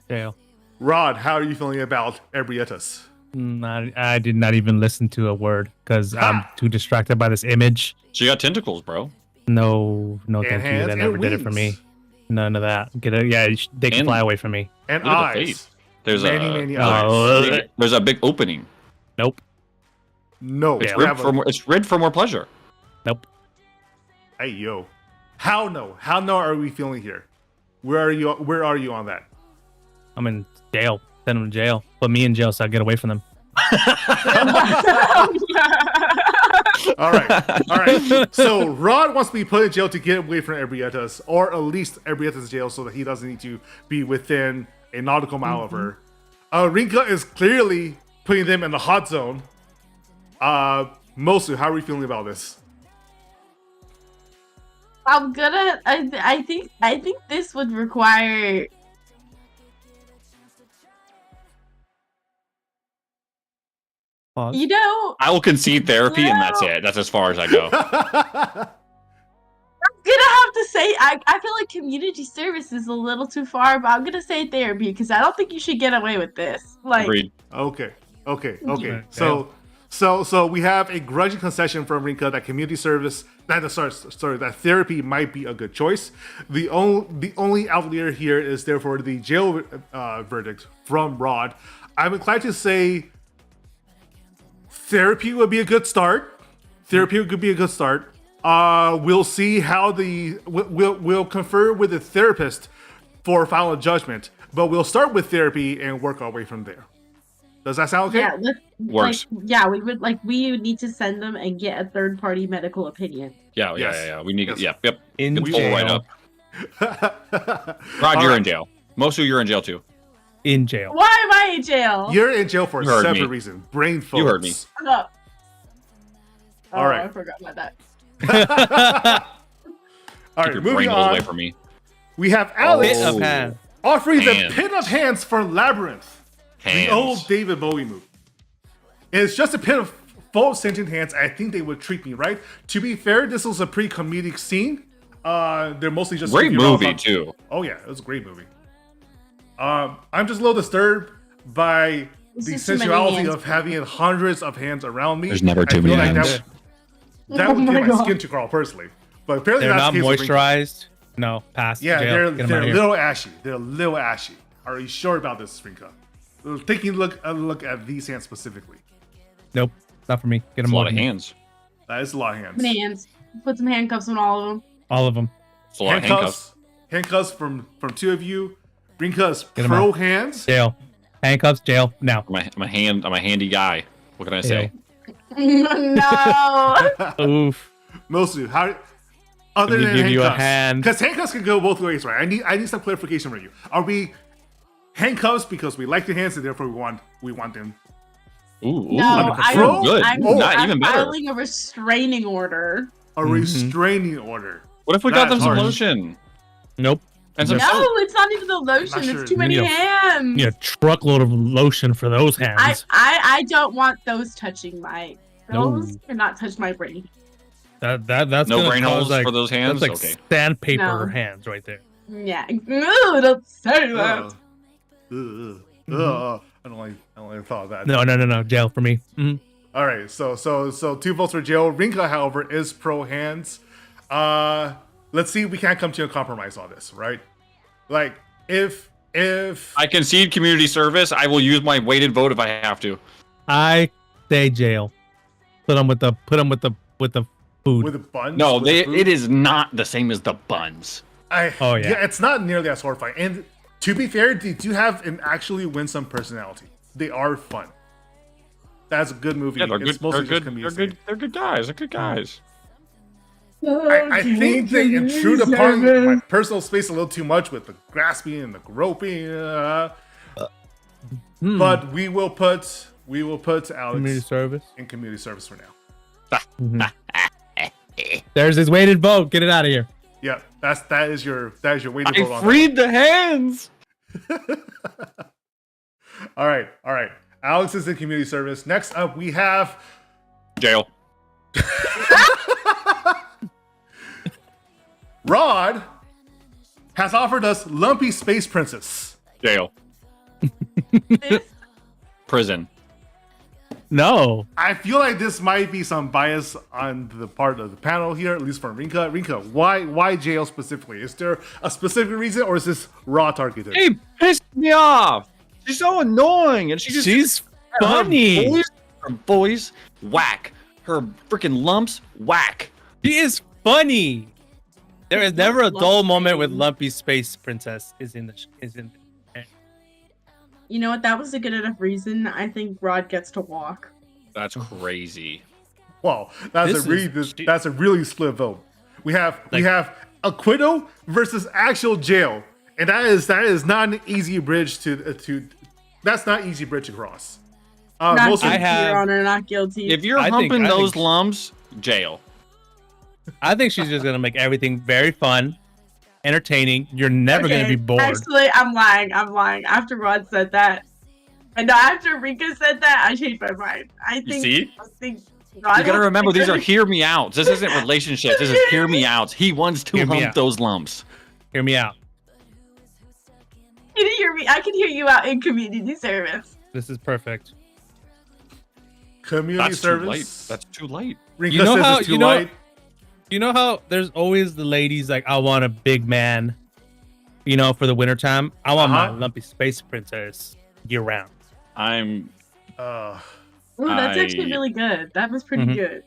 Jail. Rod, how are you feeling about Ebrietas? I did not even listen to a word because I'm too distracted by this image. She got tentacles, bro. No, thank you. hands That and never did it for me. wings. None of that. They can And- fly away from me. And Look at the eyes. face. There's Many a eyes. there's a big opening. Nope. No. Yeah. we have a- It's rid for more pleasure. Nope. Hey, yo. How no? How no are we feeling here? Where are you on that? I'm in jail. Send them to jail. Put me in jail so I get away from them. All right. So Rod wants to be put in jail to get away from Ebrietas, or at least Ebrietas' jail, so that he doesn't need to be within a nautical mile of her. Rinka is clearly putting them in the hot zone. Mosu, how are we feeling about this? I'm gonna. I think this would require. Pause. You know, I will concede therapy, and that's No. it. That's as far as I go. I'm gonna have to say I feel like community service is a little too far, but I'm gonna say therapy because I don't think you should get away with this. Like, Agreed. Okay. Yeah. So we have a grudging concession from Rinka that community service, that therapy might be a good choice. The only outlier here is therefore the jail verdict from Rod. I'm inclined to say therapy would be a good start. We'll see how we'll confer with the therapist for final judgment, but we'll start with therapy and work our way from there. Does that sound okay? yeah, Works. we would need to send them and get a third party medical opinion. Yeah. Yes. We need. Yes. Yep. In Good pull right jail. up. Rod, you're in jail. Mosu, you're in jail too. In jail. Why am I in jail? You're in jail for You heard several me. reasons. Brain folks. You heard me. Oh. All right. I forgot about that. All Keep right, your moving brain away on. from me. We have Alex Pit of hand. offering Hands. the Pit of Hands for Labyrinth, Hands. the old David Bowie movie. It's just a pit of full sentient hands. I think they would treat me right. To be fair, this was a pretty comedic scene. They're mostly just Great joking around movie about- too. Oh yeah, it was a great movie. I'm just a little disturbed by It's the just too many sensuality hands. of having hundreds of hands around me. There's never I too feel many like hands. That Oh would my get my God. skin to crawl personally. But apparently They're that's not the case with Rinka. moisturized. No, pass. Yeah, jail. they're Get 'em a out of here. little ashy. They're a little ashy. Are you sure about this, Rinka? Taking a look at these hands specifically. Nope, not for me. Get It's them a all lot of hands. That is a lot of hands. Many hands. Put some handcuffs on all of them. All of them. It's a lot of handcuffs. Handcuffs from two of you. Rinka's Get 'em pro out. hands. Jail. Handcuffs. Jail. Now. I'm a handy guy. What can I say? No. Oof. Mosu, how? Other Let me than give you a handcuffs, hand. because handcuffs can go both ways, right? I need some clarification from you. Are we handcuffs because we like the hands and therefore we want them? Ooh, No, control? good. I'm Not I'm even better. filing a restraining order. A restraining order. What if we got That's them some harsh. lotion Nope. and some No, soap? it's not even the lotion. sure. It's too many You need a- hands. You need a truckload of lotion for those hands. I don't want those touching my. No. Those cannot touch my brain. That's No gonna brain cause, holes like, for those hands. That's like Okay. sandpaper No. hands right there. Yeah. Ooh, don't say that. I don't like thought of that. No. Jail for me. Mhm. All right, so 2 votes for jail. Rinka, however, is pro hands. Let's see if we can't come to a compromise on this, right? Like if I concede community service. I will use my weighted vote if I have to. I Stay jail. Put them with the food. With the buns. No, with the food. it is not the same as the buns. Oh, yeah. It's not nearly as horrifying. And to be fair, they do have an actually winsome personality. They are fun. That's a good movie. Yeah, they're It's good. mostly They're just good. comedic. They're good guys. They're good guys. I think they intrude upon my personal space a little too much with the grasping and the groping. But we will put Alex Community service. in community service for now. There's his weighted vote. Get it out of here. Yeah, that is your way to vote I on freed the hands. that. All right. Alex is in community service. Next up, we have Jail. Rod has offered us Lumpy Space Princess. Jail. Prison. No. I feel like this might be some bias on the part of the panel here, at least from Rinka. Rinka, why jail specifically? Is there a specific reason, or is this raw targeted? He pissed me off. She's so annoying, and She's funny. Her voice, whack. Her freaking lumps, whack. She is funny. There is never a dull moment with Lumpy Space Princess is in. You know what? That was a good enough reason. I think Rod gets to walk. That's crazy. Well, that's a really split vote. We have acquittal versus actual jail, and that is not an easy bridge to that's not easy bridge to cross. Not Most guilty, of, Your Honor, not guilty. If you're I think- humping I those think- lumps, jail. I think she's just gonna make everything very fun, entertaining. You're never gonna be bored. Actually, I'm lying. After Rod said that, and after Rinka said that, I changed my mind. I think Rod You gotta remember, these are hear me outs. This isn't relationships. This is hear me outs. He wants to Hear me hump out. those lumps. Hear me out. Can you hear me? I can hear you out in community service. This is perfect. community That's service. too late. That's too late. Rinka You know says how- it's too you know- light. You know how there's always the ladies like, I want a big man, for the wintertime. I want my Lumpy Space Princess year round. I'm Uh, Ooh, that's actually I- really good. That was pretty Mhm. good.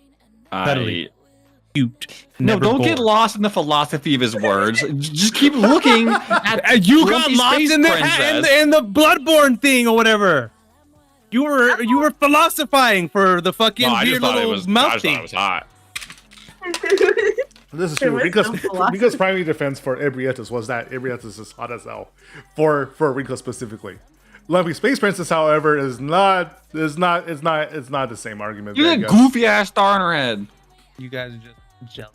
Totally. Cute. No, Never don't get bored. lost in the philosophy of his words. Just keep looking at You got Lumpy lost Space in the Princess. in the Bloodborne thing or whatever. You were philosophizing for the fucking No, I weird just thought it little was. mouth I just thought thing. it was hot. this is There true. was Rinka's, no philosophy. Rinka's primary defense for Ebrietas was that Ebrietas is hot as hell. For Rinka specifically. Lumpy Space Princess, however, is not the same argument. You there, got guys. goofy ass star in her head. You guys are just jealous.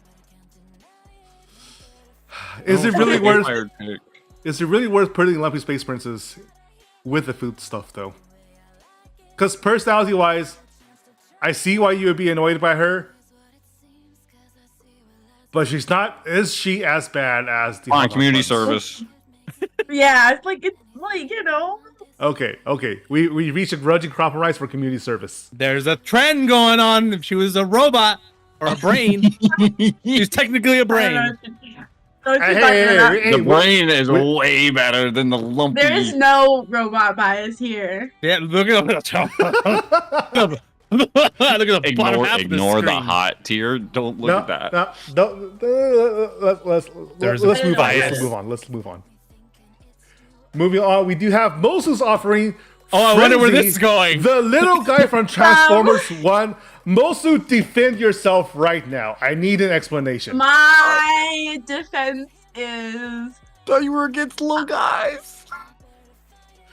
Is it really worth? Fired pick. Is it really worth putting Lumpy Space Princess with the food stuff though? Because personality-wise, I see why you would be annoyed by her, but she's not. Is she as bad as the Fine, hot dog community buns? service. Yeah, it's like Okay. We reached a grudging compromise for community service. There's a trend going on. If she was a robot or a brain, she's technically a brain. Hey, The brain is way better than the lumpy. There is no robot bias here. Yeah, look at the look at the bottom half of the Ignore the screen. hot tier. Don't look at that. Let's move on. Let's move on. Moving on, we do have Moses offering. Oh, I wonder where Frenzy, this is going. The little guy from Transformers 1. Mosu, defend yourself right now. I need an explanation. My defense is Thought you were against little guys.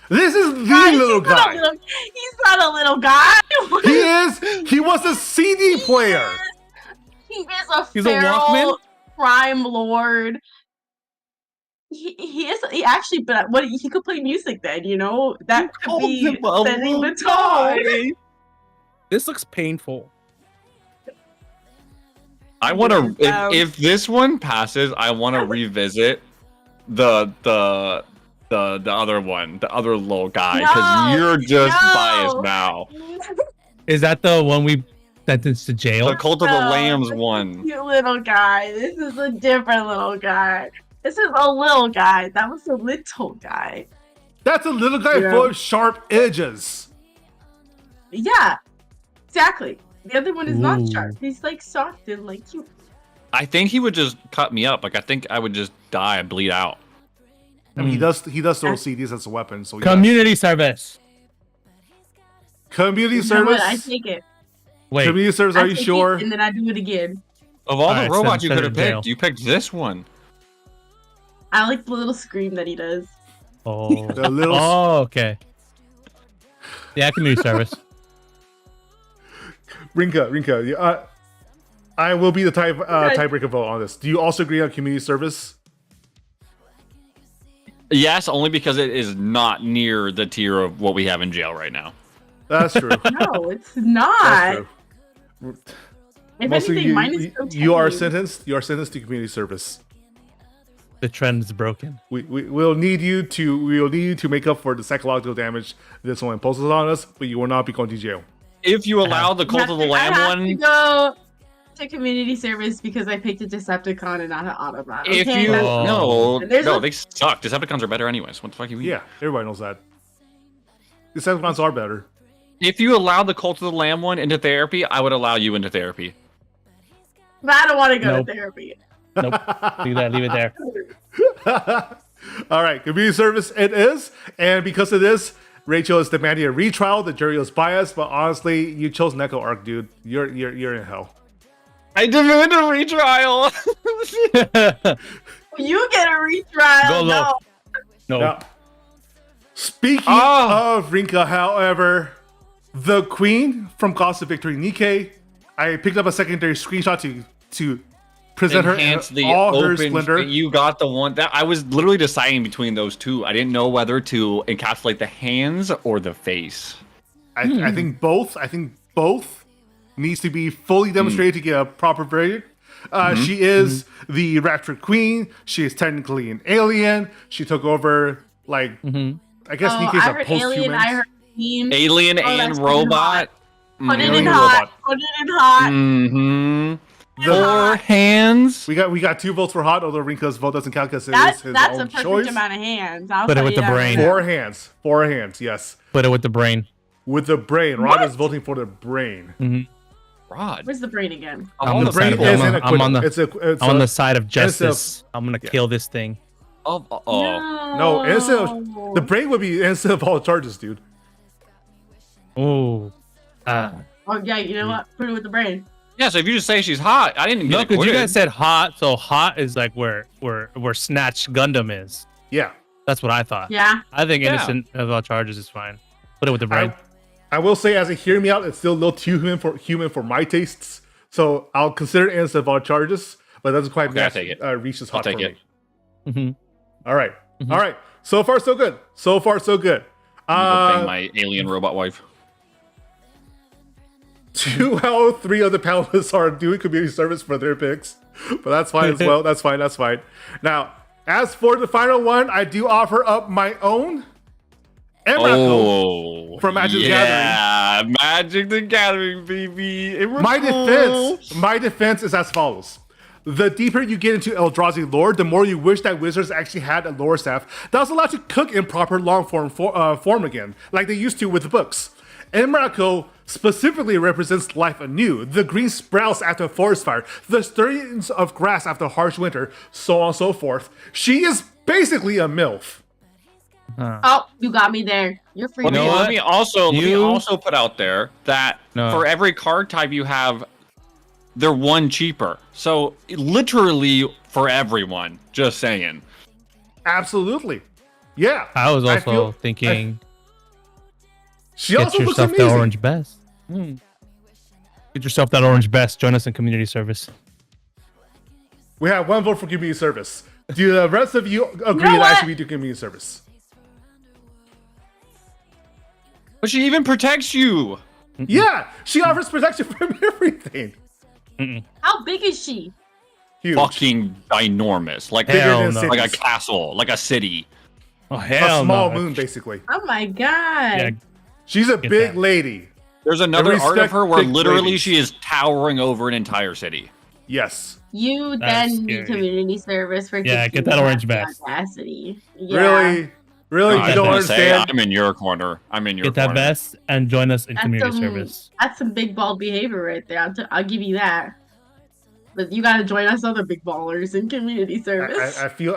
This is the Guys, little he's not guy. he's not a little guy. He is. He was a CD player. He is a He's a feral Walkman? crime lord. He is. He actually, but what he could play music then. That could called be him a setting the little tone. guy. This looks painful. I want to. If this one passes, I want to revisit the other one, the other little guy, because No, you're just no. biased now. Is that the one we sentenced to jail? The Cult of the No, Lambs this is one. Cute little guy. This is a different little guy. This is a little guy. That was a little guy. That's a little guy Yeah. full of sharp edges. Yeah. Exactly. The other one is not Ooh. sharp. He's like soft and like cute. I think he would just cut me up. Like I think I would just die and bleed out. I mean, he does throw CDs as a weapon. So yes. Community service. Community You know what? service. I take it. Wait. Community service. I Are you take sure? it, and then I do it again. Of all the Alright, robots you send could him have to jail. picked, you picked this one. I like the little scream that he does. Oh. The little. Oh, okay. Yeah, community service. Rinka. I will be the tiebreaker vote on this. Do you also agree on community service? Yes, only because it is not near the tier of what we have in jail right now. That's true. No, it's not. That's true. If Mostly anything, mine is so you are tiny. sentenced. You are sentenced to community service. The trend is broken. We'll need you to make up for the psychological damage this one imposes on us, but you will not be going to jail. If you allow the Cult of the I Lamb have to one, go to community service because I picked a Decepticon and not an Autobot. if Okay, you that's- no, And there's no, a- they suck. Decepticons are better anyways. What the fuck you mean? Yeah, everybody knows that. The Decepticons are better. If you allow the Cult of the Lamb one into therapy, I would allow you into therapy. But I don't want to go Nope. to therapy. Nope. Leave that. Leave it there. All right, community service it is, and because of this, Rachel is demanding a retrial. The jury was biased, but honestly, you chose Neko Arc, dude. You're in hell. I demand a retrial. You get a retrial. Go low. No. No. Now, speaking Oh. of Rinka, however, the Queen from Gods of Victory, Nikkei, I picked up a secondary screenshot to present her in Enhance the all her open. splendor. You got the one that I was literally deciding between those two. I didn't know whether to encapsulate the hands or the face. I think both. I think both needs to be fully demonstrated to get a proper verdict. She is the Rapture Queen. She is technically an alien. She took over, like, I guess Oh, Nikkei's I a heard post-human. alien. I heard queen. Alien Oh, and that's robot. Put it in Alien hot. robot. Put it in hot. Mm-hmm. The- Four hands. we got 2 votes for hot, although Rinka's vote doesn't count because it is That's his a own perfect choice. amount of hands. I'll Put it tell with you the that brain. right now. 4 hands, yes. Put it with the brain. With the brain. Rod is voting for the brain. Rod. Where's the brain again? Of I'm all the the Brain side people- of- is I'm an on- I'm on acquittal. the- It's I'm on a- the side of instead of- justice. I'm gonna kill this thing. No, instead of, the brain would be instead of all charges, dude. Oh. Oh yeah, you know what? Put it with the brain. Yeah, so if you just say she's hot, I didn't No, get because you acquitted. guys said hot, so hot is like where Snatch Gundam is. Yeah. That's what I thought. Yeah. I think Yeah. innocent of all charges is fine. Put it with the brain. I will say, as a hear me out, it's still a little too human for my tastes. So I'll consider it innocent of all charges, but it doesn't quite Okay, I'll match, take it. reach this I'll hot for take it. me. Mhm. All right. All right. So far, so good. So far, so good. I'm gonna bang my alien robot wife. 2 out of 3 of the panelists are doing community service for their picks, but that's fine as well. That's fine. That's fine. Now, as for the final one, I do offer up my own Emrakul. Oh, from Magic the yeah, Magic the Gathering, baby. My defense is as follows. The deeper you get into Eldrazi lore, the more you wish that wizards actually had a lore staff that was allowed to cook in proper long form again, like they used to with the books. Emrakul specifically represents life anew. The green sprouts after a forest fire, the stirrings of grass after a harsh winter, so on and so forth. She is basically a MILF. Oh, you got me there. You're free. Let You me, know to- what? let me also let me You- also put out there that No. for every card type you have, they're one cheaper. So literally for everyone. Just saying. Absolutely. Yeah. I was also feel- thinking, She get also looks yourself amazing. that orange best. Get yourself that orange best. Join us in community service. We have 1 vote for community service. Do the rest of you agree know that I what? should be doing community service? But she even protects you. Yeah, she offers protection from everything. How big is she? Huge. Fucking ginormous. Like Bigger Hell than no. cities. like a castle, like a city. Oh A hell small no. moon, basically. Oh my god. Yeah, She's a Get big that. lady. There's another art respect of her where big literally ladies. she is towering over an entire city. Yes. You That's then need scary. community service for Yeah, kids get who that have orange the vest. audacity. Yeah. Really? Really? I You don't was gonna say, understand? I'm in your corner. I'm in your Get that corner. vest and join us in community some, service. That's some big ball behavior right there. I'll give you that. But you gotta join us other big ballers in community service. I feel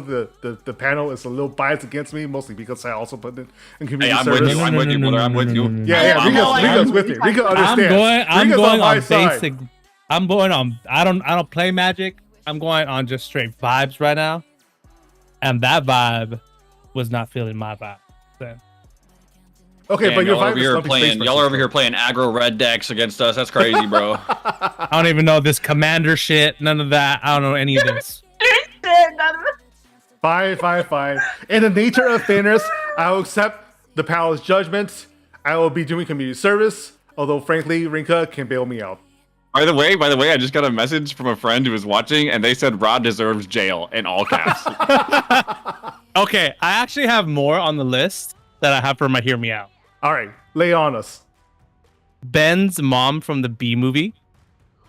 the panel is a little biased against me, mostly because I also put it in Hey, community I'm service. with you. I'm with you, brother. I'm with you. Yeah, I know, Rinka's with me. Rinka understands. I'm Rinka's going my on side. basic. I'm going on. I don't play Magic. I'm going on just straight vibes right now, and that vibe was not feeling my vibe. So, Okay, Damn, but your y'all vibe over is here slumping playing. space Y'all are over versus here playing aggro red decks against us. That's crazy, bro. I don't even know this commander shit. None of that. I don't know any of this. Fine. In the nature of fairness, I will accept the panel's judgment. I will be doing community service, although frankly, Rinka can bail me out. By the way, I just got a message from a friend who was watching, and they said Rod deserves jail in all caps. Okay, I actually have more on the list that I have for my Hear Me Out. All right, lay on us. Ben's mom from the B movie.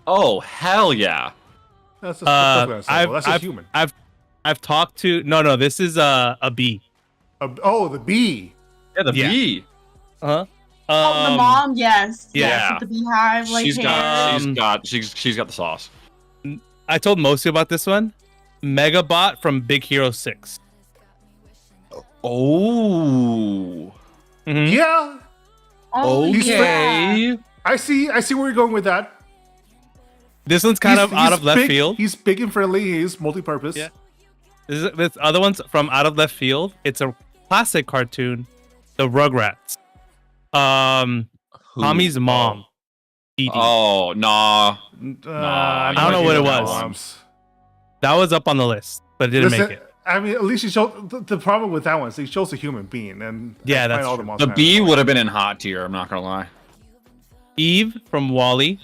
Oh hell yeah! That's just understandable. That's just I've, human. I've talked to no. This is a B. Oh, the bee. Yeah, the Yeah. bee. Uh-huh. Oh, the mom, yes. yeah. Yes, with the beehive, like She's hair. got she's got the sauce. I told most of you about this one. Megabot from Big Hero 6. Oh. Mhm. Yeah, Oh, Okay. yeah. I see where you're going with that. This one's kind of out of left big, field. He's big and friendly. He's multi-purpose. Yeah. This other one's from out of left field. It's a classic cartoon, The Rugrats. Tommy's mom. Edie. Oh nah. I don't know what it was. Moms. That was up on the list, but it didn't Listen, make it. I mean, at least he showed the problem with that one is he shows a human being, and Yeah, I find that's all true. moms The have bee it. would have been in hot tier. I'm not gonna lie. Eve from Wally.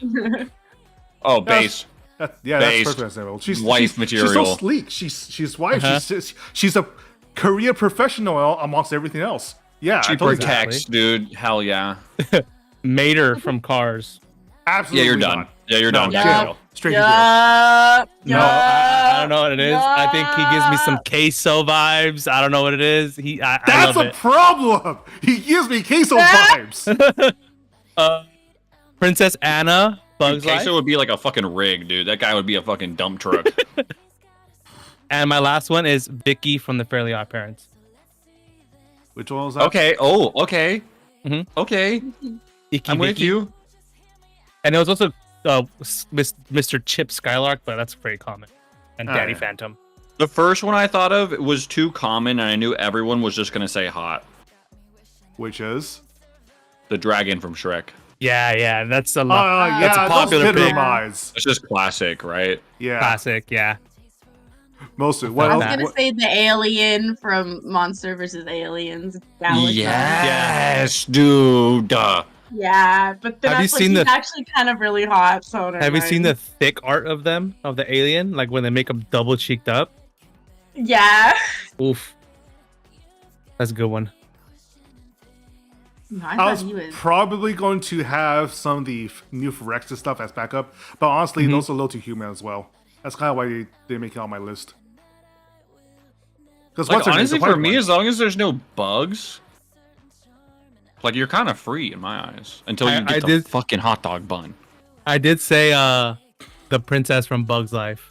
Oh, base. That's Based. perfect example. She's Wife She's so material. sleek. She's wife. Uh-huh. She's a career professional amongst everything else. Yeah, She I totally get it. protects, dude. Hell yeah. Mater from Cars. Absolutely. Yeah, you're done. not. Yeah, you're done. No, Yeah. jail. Straight to jail. Yup. No, I don't know what it is. I think he gives me some queso vibes. I don't know what it is. I That's love a it. problem. He gives me queso vibes. Princess Anna, Bugs Life. Queso would be like a fucking rig, dude. That guy would be a fucking dump truck. And my last one is Vicky from the Fairly Odd Parents. Which one was that? Okay. Oh, okay. Mhm. Okay. Icky I'm with Vicky. you. And it was also Mr. Chip Skylark, but that's very common. And Oh, Daddy yeah. Phantom. The first one I thought of was too common, and I knew everyone was just gonna say hot. Which is? The dragon from Shrek. Yeah, that's a Oh, lot. yeah, That's a popular those pick. hit eyes. It's just classic, right? Yeah, Classic, yeah. mostly. What I else? was gonna What- say the alien from Monster vs. Aliens. Galaxy. Yes, dude. Yeah, but then Have I you was like, seen he's the- actually kind of really hot. So never Have you seen the mind. thick art of them, of the alien? Like when they make them double cheeked up? Yeah. Oof. That's a good one. No, I I thought was he was. probably going to have some of the new Phyrexis stuff as backup, but honestly, those are a little too human as well. That's kind of why they didn't make it on my list. Because Like, honestly, for me, as long as there's no bugs, like you're kind of free in my eyes until you I get the did- fucking hot dog bun. I did say the princess from Bug's Life.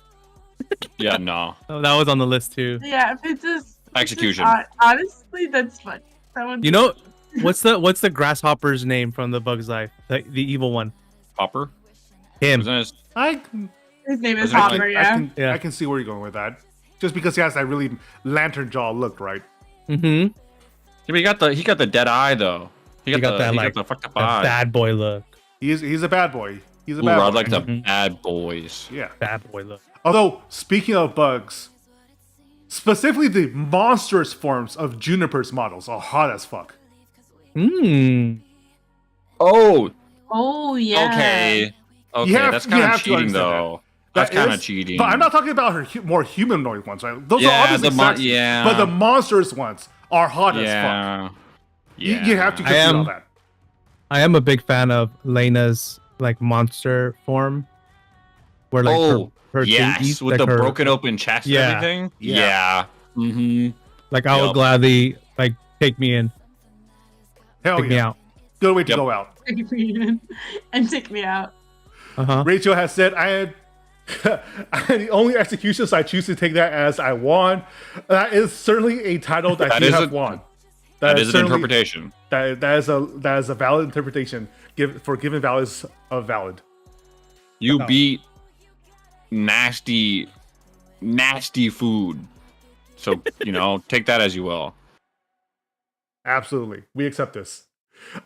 Yeah, no. Oh, that was on the list too. Yeah, if it's just Execution. honestly, that's fun. That one. You know, what's the grasshopper's name from the Bug's Life? The evil one. Hopper? Him. Wasn't it- his name is Wasn't it Hopper. Yeah. Yeah. I can see where you're going with that. Just because he has that really lantern jaw look, right? Mm-hmm. Yeah, but he got the dead eye though. He got the fucked up eye. Bad boy look. He's a bad boy. He's a Ooh, bad I boy. like the Mhm. bad boys. Yeah. Bad boy look. Although, speaking of bugs, specifically the monstrous forms of Juniper's models are hot as fuck. Hmm. Oh, Oh yeah. okay. Okay, You have- that's you kind of have to cheating understand though. That's That kind of is- cheating. But I'm not talking about her more humanoid ones, right? Those are Yeah, obviously the mon- sexy, yeah. but the monstrous ones are hot as fuck. Yeah. You have to I consider all am- that. I am a big fan of Lena's like monster form, where like Oh, her yes, thing eats, with like the her- broken open chest Yeah. and everything. Yeah. Yeah. Mm-hmm. Like I would Yup. gladly like take me in, Hell take me yeah. out. Good way to Yep. go out. Take me in and take me out. Rachel has said, I had the only executions I choose to take that as I won. That is certainly a title that, That you is have a- won. That is an certainly- interpretation. That is a valid interpretation. For given values of valid. You No. beat nasty food. So, take that as you will. Absolutely. We accept this.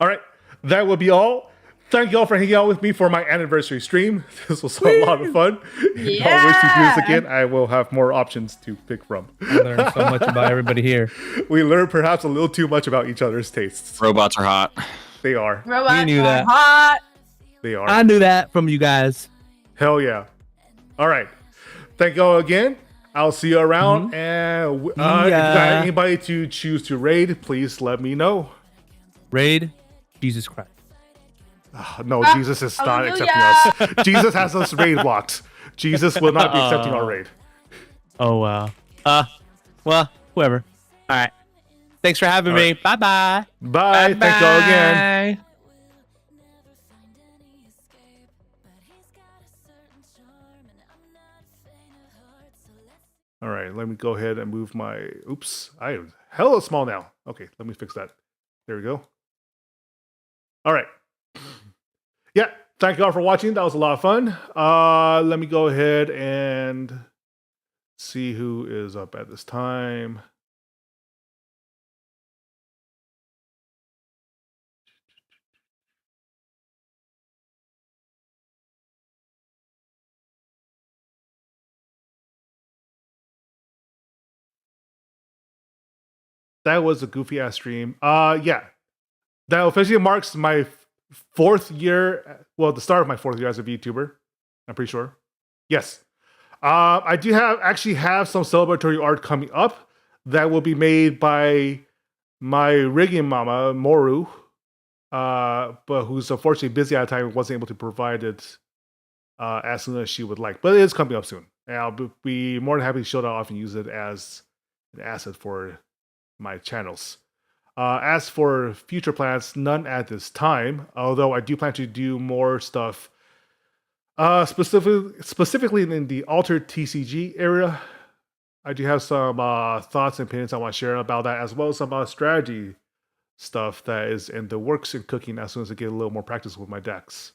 All right. That will be all. Thank you all for hanging out with me for my anniversary stream. This was a lot of fun. If y'all wish to do this again, I will have more options to pick from. I learned so much about everybody here. We learned perhaps a little too much about each other's tastes. Robots are hot. They are. Robots knew are that. hot. They are. I knew that from you guys. Hell yeah. All right. Thank y'all again. I'll see you around. And if you got Yeah. anybody to choose to raid, please let me know. Raid, Jesus Christ. No, Jesus is not hallelujah. accepting us. Jesus has us raid blocked. Jesus will not be accepting our raid. Oh wow. Well, whoever. All right. Thanks for having me. Bye bye. Bye. Thank y'all again. All right, let me go ahead and move my. Oops, I am hella small now. Okay, let me fix that. There we go. All right. Yeah, thank you all for watching. That was a lot of fun. Let me go ahead and see who is up at this time. That was a goofy ass stream. Yeah. That officially marks my fourth year. Well, the start of my fourth year as a VTuber. I'm pretty sure. Yes. I do actually have some celebratory art coming up that will be made by my rigging mama, Moru. But who's unfortunately busy at the time and wasn't able to provide it as soon as she would like. But it is coming up soon. And I'll be more than happy to show that off and use it as an asset for my channels. As for future plans, none at this time, although I do plan to do more stuff specifically in the altered TCG area. I do have some thoughts and opinions I want to share about that, as well as some strategy stuff that is in the works and cooking as soon as I get a little more practice with my decks.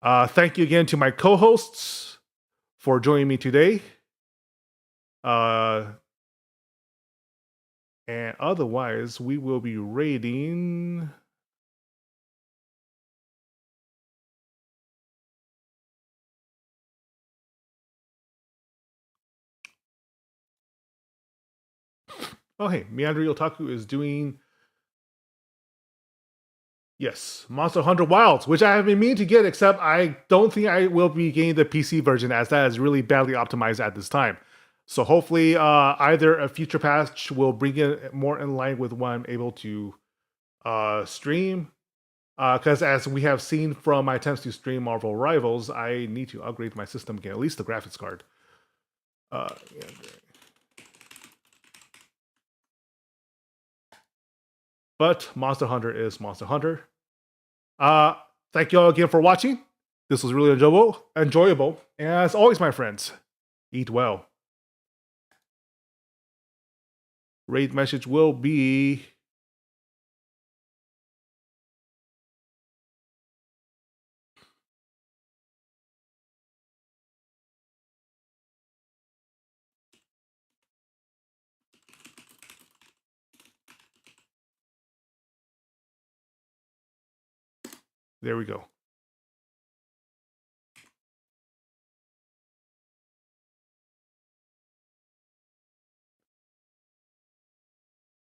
Thank you again to my co-hosts for joining me today. And otherwise, we will be rating. Oh, hey, Meandri Otaku is doing. Yes, Monster Hunter Wilds, which I have been meaning to get, except I don't think I will be getting the PC version, as that is really badly optimized at this time. So hopefully either a future patch will bring it more in line with what I'm able to stream. Because as we have seen from my attempts to stream Marvel Rivals, I need to upgrade my system again, at least the graphics card. But Monster Hunter is Monster Hunter. Thank you all again for watching. This was really enjoyable. And as always, my friends, eat well. Raid message will be there we go.